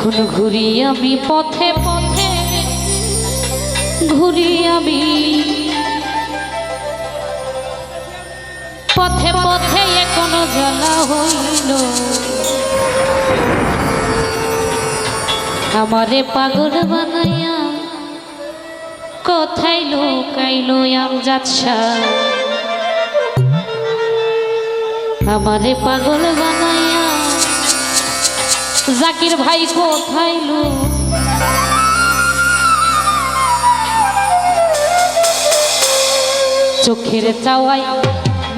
এখন ঘুরি আমি পথে পথে ঘুরি আমি পথে পথে কোনো জ্বালা হইল আমারে পাগল বানাইয়া কোথায় লুকাইলো আমজাদ শাহ আমারে পাগল বানাইয়া জাকির ভাই কোথায় লো চোখের চাওয়াই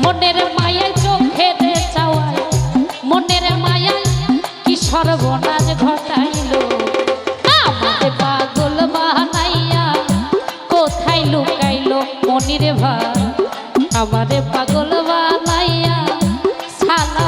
মনের মায়ায় চোখের চাওয়াই মনের মায়ায় কি সর্বনাশ ঘটাইলো আমারে পাগল বানাইয়া কোথায় লুকাইলো মনির ভাই আমারে পাগল বানাইয়া সালা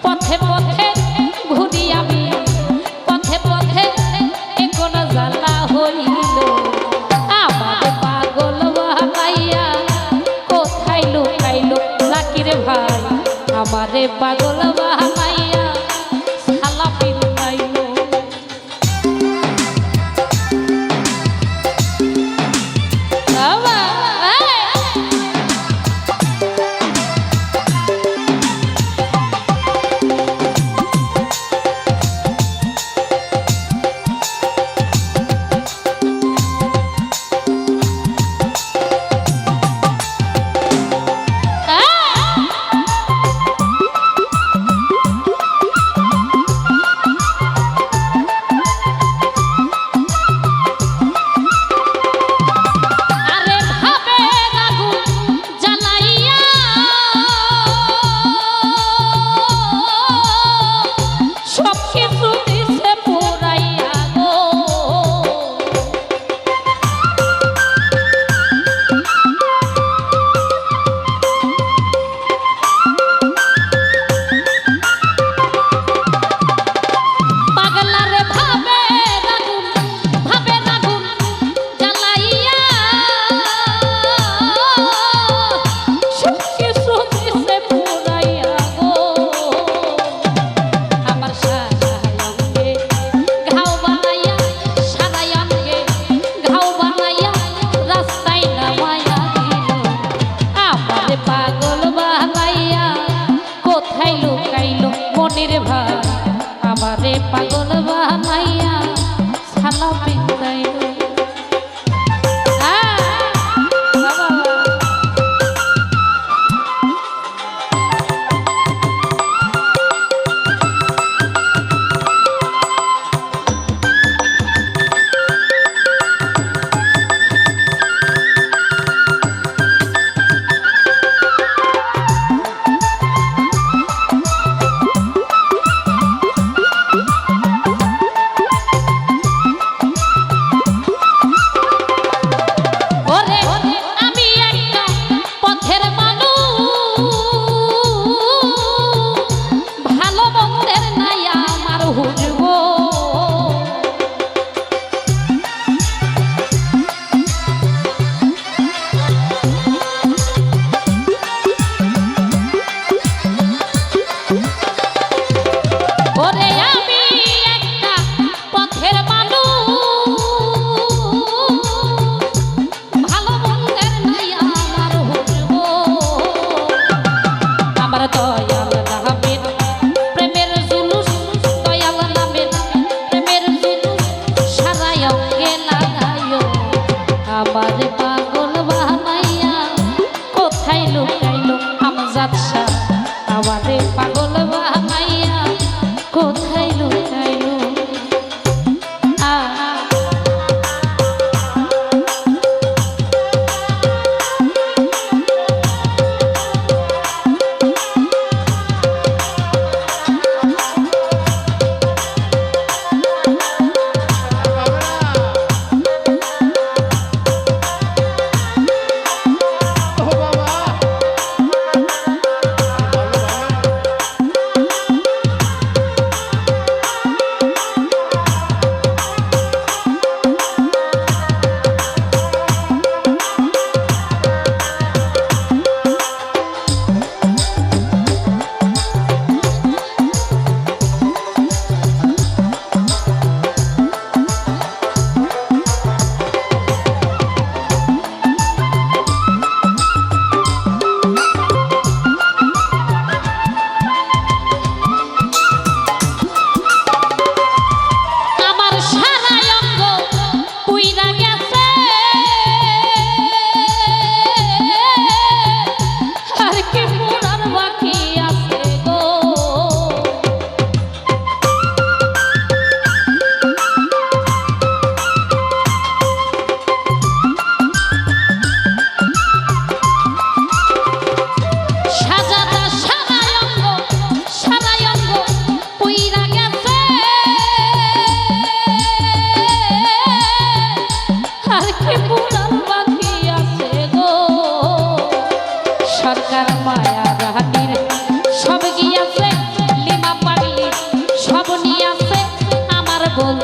পথে পথে ঘুরি আমি পথে পথে কোন জ্বালা হইল আমারে পাগল বানাইয়া কোথায় লুকাইলো জাকির ভাই আমারে পাগল বানাইয়া সালা পিরাইলো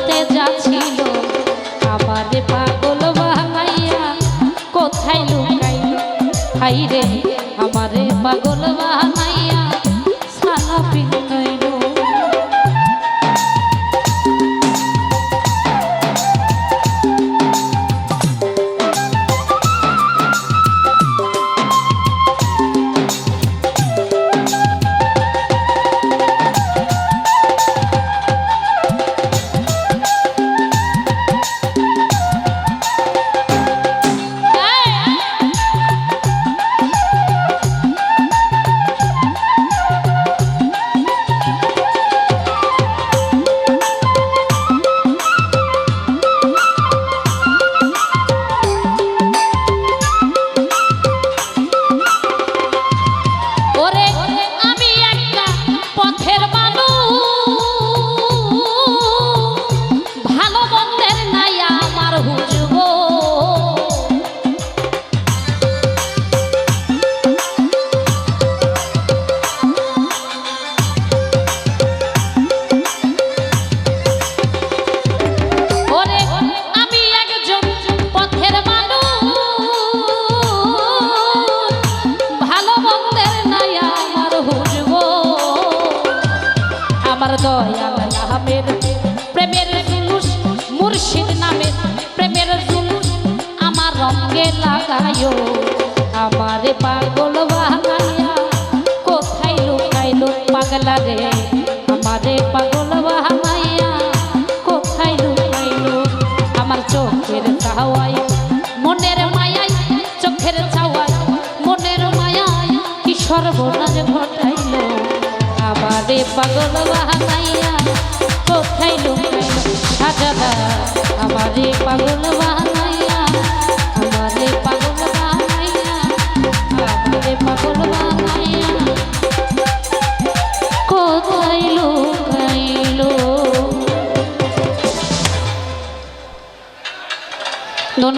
করতে যাচ্ছিল আমারে পাগল বানাইয়া কোথায় লুকাইল হাই রে আমারে পাগল বানাইয়া সালা পিনাইল দয়াল আহমেদ প্রেমের জুলুস মুর্শিদ নামে প্রেমের জুলুস আমার রঙে লাগায়ো আমারে পাগল বানাইয়া কোথায় লুকাইলো পাগলা রে আমারে পাগল বানাইয়া কোথায় লুকাইলো আমার চোখের চাওয়াই মনের মায়াই চোখের চাওয়াই মনের মায়াই কি সর্বনাশ ঘটাইলো আমারে পাগল বানাইয়া কোথায় লুকাইলো সাজাদা আমারে পাগল বানাইয়া আমারে পাগল